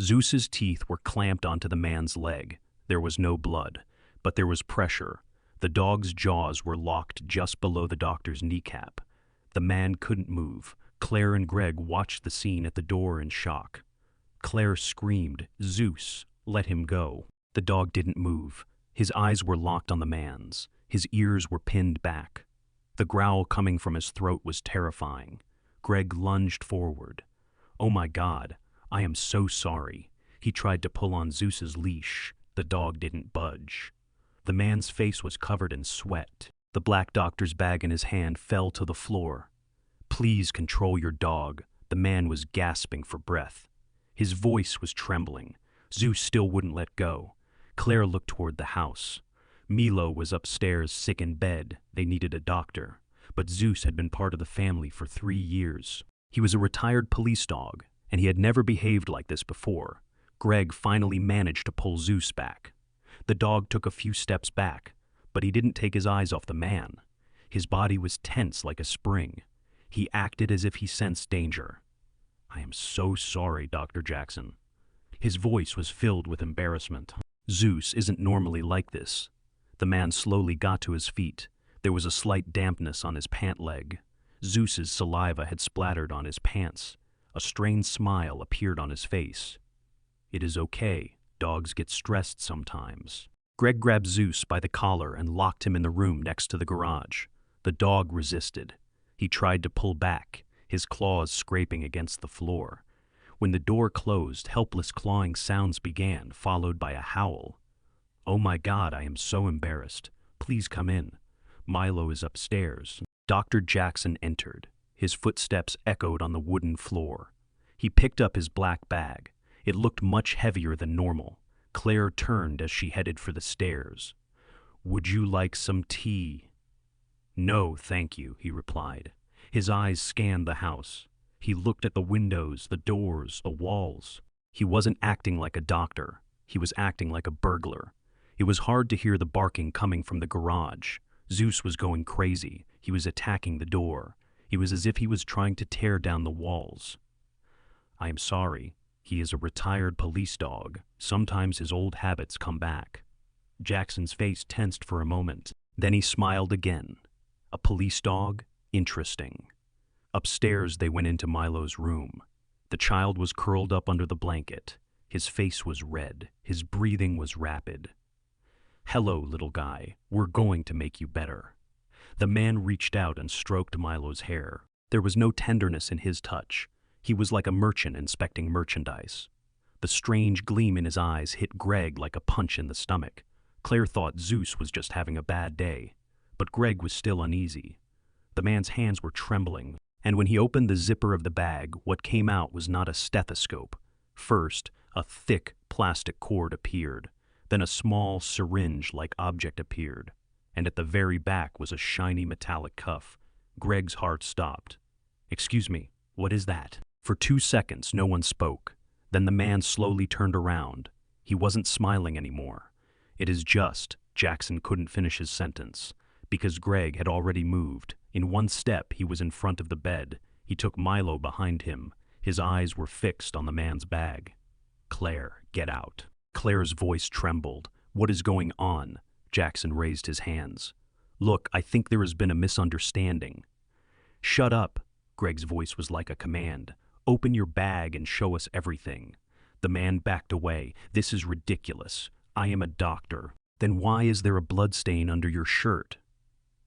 Zeus's teeth were clamped onto the man's leg. There was no blood, but there was pressure. The dog's jaws were locked just below the doctor's kneecap. The man couldn't move. Claire and Greg watched the scene at the door in shock. Claire screamed, "Zeus, let him go." The dog didn't move. His eyes were locked on the man's. His ears were pinned back. The growl coming from his throat was terrifying. Greg lunged forward. "Oh my God, I am so sorry." He tried to pull on Zeus's leash. The dog didn't budge. The man's face was covered in sweat. The black doctor's bag in his hand fell to the floor. "Please control your dog." The man was gasping for breath. His voice was trembling. Zeus still wouldn't let go. Claire looked toward the house. Milo was upstairs, sick in bed. They needed a doctor. But Zeus had been part of the family for 3 years. He was a retired police dog, and he had never behaved like this before. Greg finally managed to pull Zeus back. The dog took a few steps back, but he didn't take his eyes off the man. His body was tense like a spring. He acted as if he sensed danger. "I am so sorry, Dr. Jackson." His voice was filled with embarrassment. "Zeus isn't normally like this." The man slowly got to his feet. There was a slight dampness on his pant leg. Zeus's saliva had splattered on his pants. A strained smile appeared on his face. "It is okay. Dogs get stressed sometimes." Greg grabbed Zeus by the collar and locked him in the room next to the garage. The dog resisted. He tried to pull back, his claws scraping against the floor. When the door closed, helpless clawing sounds began, followed by a howl. "Oh my God, I am so embarrassed. Please come in. Milo is upstairs." Dr. Jackson entered. His footsteps echoed on the wooden floor. He picked up his black bag. It looked much heavier than normal. Claire turned as she headed for the stairs. "Would you like some tea?" "No, thank you," he replied. His eyes scanned the house. He looked at the windows, the doors, the walls. He wasn't acting like a doctor. He was acting like a burglar. It was hard to hear the barking coming from the garage. Zeus was going crazy. He was attacking the door. It was as if he was trying to tear down the walls. "I am sorry. He is a retired police dog. Sometimes his old habits come back." Jackson's face tensed for a moment. Then he smiled again. A police dog? Interesting. Upstairs, they went into Milo's room. The child was curled up under the blanket. His face was red. His breathing was rapid. "Hello, little guy. We're going to make you better." The man reached out and stroked Milo's hair. There was no tenderness in his touch. He was like a merchant inspecting merchandise. The strange gleam in his eyes hit Greg like a punch in the stomach. Claire thought Zeus was just having a bad day, but Greg was still uneasy. The man's hands were trembling, and when he opened the zipper of the bag, what came out was not a stethoscope. First, a thick plastic cord appeared. Then a small syringe-like object appeared, and at the very back was a shiny metallic cuff. Greg's heart stopped. "Excuse me, what is that?" For 2 seconds, no one spoke. Then the man slowly turned around. He wasn't smiling anymore. "It is just," Jackson couldn't finish his sentence, because Greg had already moved. In 1 step, he was in front of the bed. He took Milo behind him. His eyes were fixed on the man's bag. "Claire, get out." Claire's voice trembled. "What is going on?" Jackson raised his hands. "Look, I think there has been a misunderstanding." "Shut up." Greg's voice was like a command. "Open your bag and show us everything." The man backed away. "This is ridiculous. I am a doctor." "Then why is there a bloodstain under your shirt?"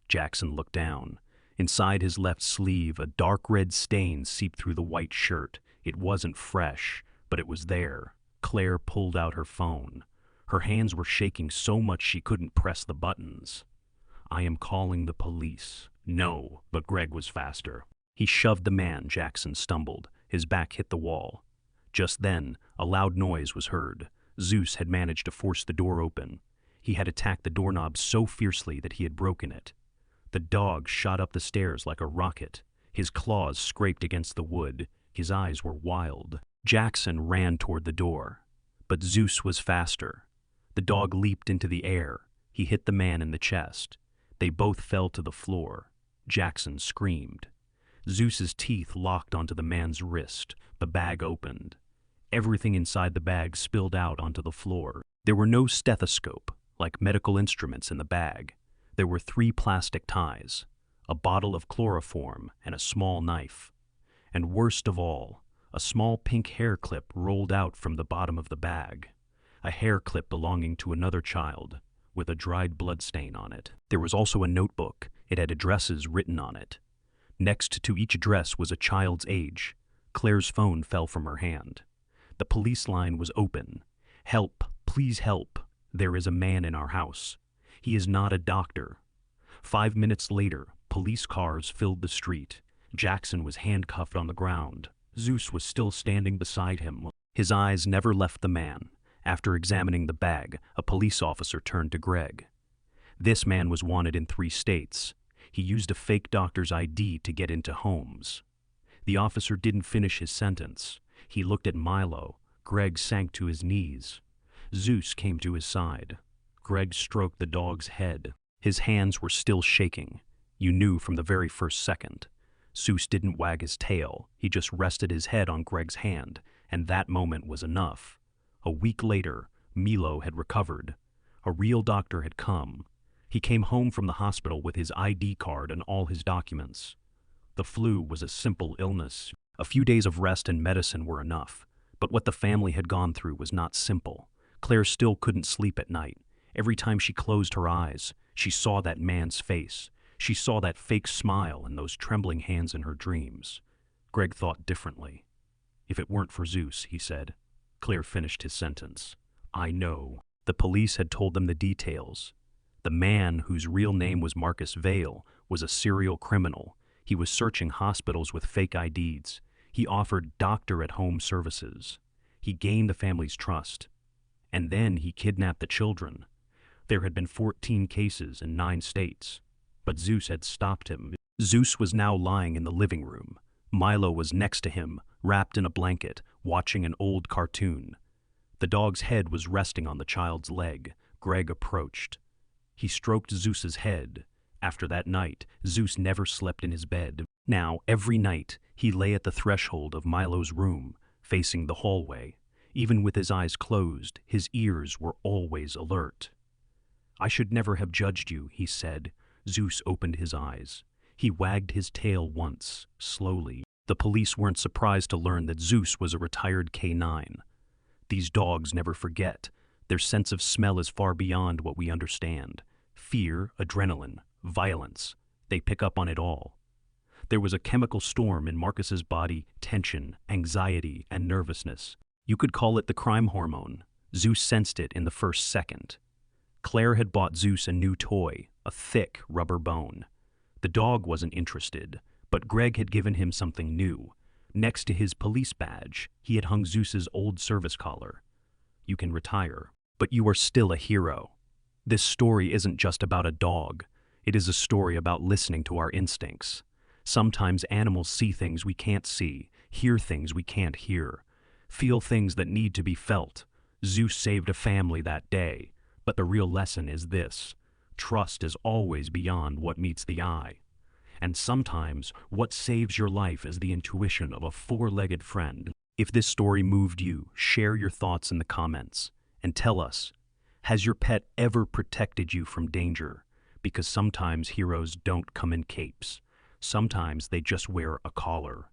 Jackson looked down. Inside his left sleeve, a dark red stain seeped through the white shirt. It wasn't fresh, but it was there. Claire pulled out her phone. Her hands were shaking so much she couldn't press the buttons. "I am calling the police." "No," but Greg was faster. He shoved the man. Jackson stumbled. His back hit the wall. Just then, a loud noise was heard. Zeus had managed to force the door open. He had attacked the doorknob so fiercely that he had broken it. The dog shot up the stairs like a rocket. His claws scraped against the wood. His eyes were wild. Jackson ran toward the door. But Zeus was faster. The dog leaped into the air. He hit the man in the chest. They both fell to the floor. Jackson screamed. Zeus's teeth locked onto the man's wrist. The bag opened. Everything inside the bag spilled out onto the floor. There were no stethoscope, like medical instruments in the bag. There were 3 plastic ties, a bottle of chloroform, and a small knife. And worst of all, a small pink hair clip rolled out from the bottom of the bag. A hair clip belonging to another child, with a dried blood stain on it. There was also a notebook. It had addresses written on it. Next to each address was a child's age. Claire's phone fell from her hand. The police line was open. "Help, please help. There is a man in our house. He is not a doctor." 5 minutes later, police cars filled the street. Jackson was handcuffed on the ground. Zeus was still standing beside him. His eyes never left the man. After examining the bag, a police officer turned to Greg. This man was wanted in 3 states. He used a fake doctor's ID to get into homes. The officer didn't finish his sentence. He looked at Milo. Greg sank to his knees. Zeus came to his side. Greg stroked the dog's head. His hands were still shaking. You knew from the very first second. Zeus didn't wag his tail. He just rested his head on Greg's hand, and that moment was enough. A week later, Milo had recovered. A real doctor had come. He came home from the hospital with his ID card and all his documents. The flu was a simple illness. A few days of rest and medicine were enough. But what the family had gone through was not simple. Claire still couldn't sleep at night. Every time she closed her eyes, she saw that man's face. She saw that fake smile and those trembling hands in her dreams. Greg thought differently. "If it weren't for Zeus," he said. Claire finished his sentence. "I know." The police had told them the details. The man, whose real name was Marcus Vale, was a serial criminal. He was searching hospitals with fake IDs. He offered doctor-at-home services. He gained the family's trust. And then he kidnapped the children. There had been 14 cases in 9 states. But Zeus had stopped him. Zeus was now lying in the living room. Milo was next to him, wrapped in a blanket, watching an old cartoon. The dog's head was resting on the child's leg. Greg approached. He stroked Zeus's head. After that night, Zeus never slept in his bed. Now, every night, he lay at the threshold of Milo's room, facing the hallway. Even with his eyes closed, his ears were always alert. "I should never have judged you," he said. Zeus opened his eyes. He wagged his tail once, slowly. The police weren't surprised to learn that Zeus was a retired K-9. These dogs never forget. Their sense of smell is far beyond what we understand. Fear, adrenaline, violence. They pick up on it all. There was a chemical storm in Marcus's body, tension, anxiety, and nervousness. You could call it the crime hormone. Zeus sensed it in the first second. Claire had bought Zeus a new toy, a thick rubber bone. The dog wasn't interested, but Greg had given him something new. Next to his police badge, he had hung Zeus's old service collar. "You can retire, but you are still a hero." This story isn't just about a dog. It is a story about listening to our instincts. Sometimes animals see things we can't see, hear things we can't hear, feel things that need to be felt. Zeus saved a family that day, but the real lesson is this: trust is always beyond what meets the eye. And sometimes, what saves your life is the intuition of a 4-legged friend. If this story moved you, share your thoughts in the comments. And tell us, has your pet ever protected you from danger? Because sometimes heroes don't come in capes. Sometimes they just wear a collar.